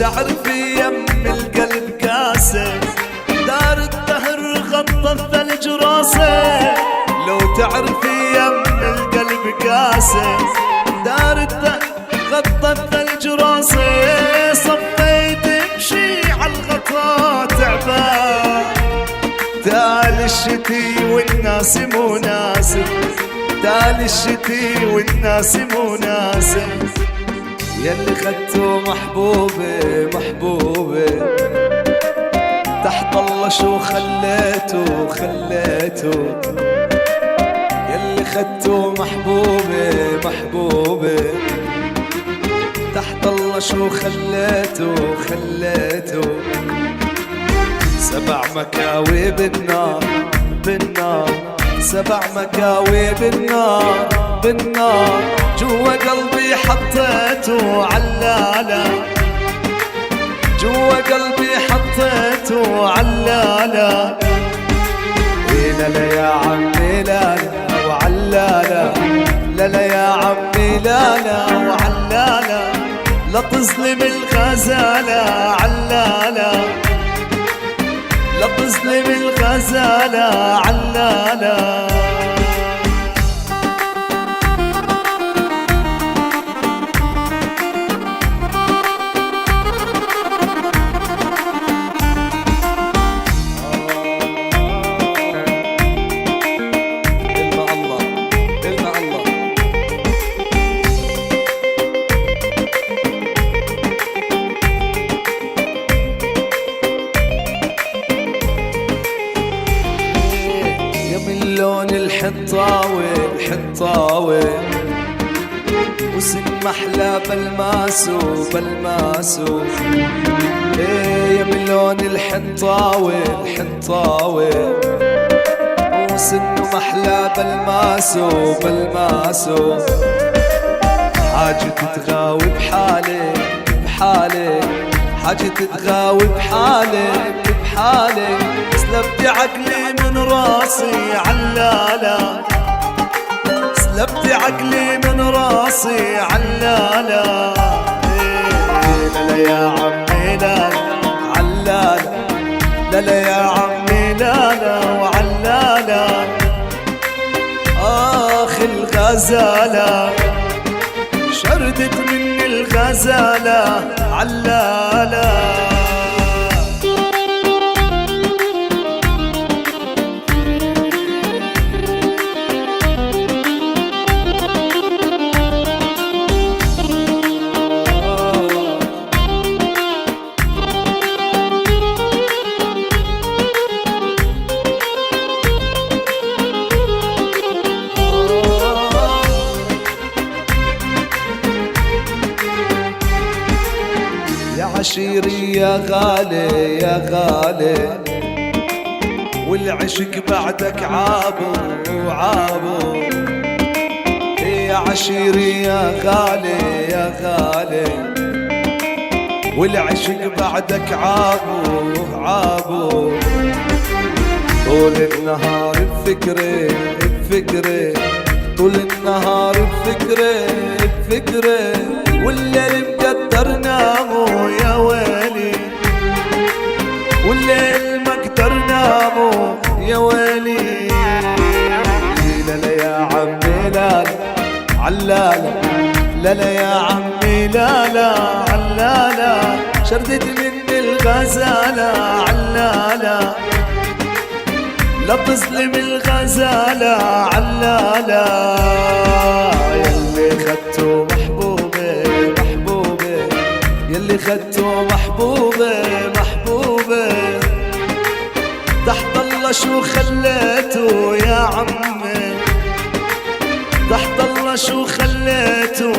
تعرفي يم القلب كاسة، دار الدهر غطى الثلج راسه. لو تعرفي يم القلب كاسة، دار الدهر غطى الثلج راسه. صفيت تمشي عالغطا تعبان، تالي الشتي والناس مو ناسب، تالي الشتي والناس مو ناسب. يلي خدتو محبوبي محبوبي، تحت الله شو خليتو خليتو. يلي خدتو محبوبي محبوبي، تحت الله شو خليتو خليتو. 7 مكاوي بالنار بالنار، 7 مكاوي بالنار بالنار. جوا قلبي حطيته علالة، جوا قلبي حطيته علالة. لا يا عمي لا لا وعلالة، لا يا عمي لا لا وعلالة. لا تظلم الغزالة علالة، لا تظلم الغزالة علالة. لون الحطاوي الحطاوي، وسن محلى بلماسو بلماسو. يا من لون الحطاوي الحطاوي، وسن محلى بلماسو بلماسو. حاجة تتغاوي بحالي بحالي، حاجة تتغاوي بحالي بحالي. سلبت عقلي من راسي علالة، سلبت عقلي من راسي علالة. لا يا عمي لا علالة، لا يا عمي لا لا وعلالة. آخ الغزالة شردت مني الغزالة علالة. يا عشيري يا غالي يا غالي، والعشق بعدك عابو عابو. يا عشيري يا غالي يا غالي، والعشق بعدك عابو عابو. طول النهار بفكري بفكري، طول النهار بفكري بفكري. والليل مقدر نامو يا ويلي، والليل مقدر نامو يا ويلي. لا يا عمي لا علالة، لا يا عمي لا لا علالة. شردت مني الغزالة علالة، لا تظلم الغزالة علالة. يلي خدتو محبوبي محبوبي، يلي خدتو محبوبي محبوبي. تحت الله شو خليتو يا عمي، تحت الله شو خليتو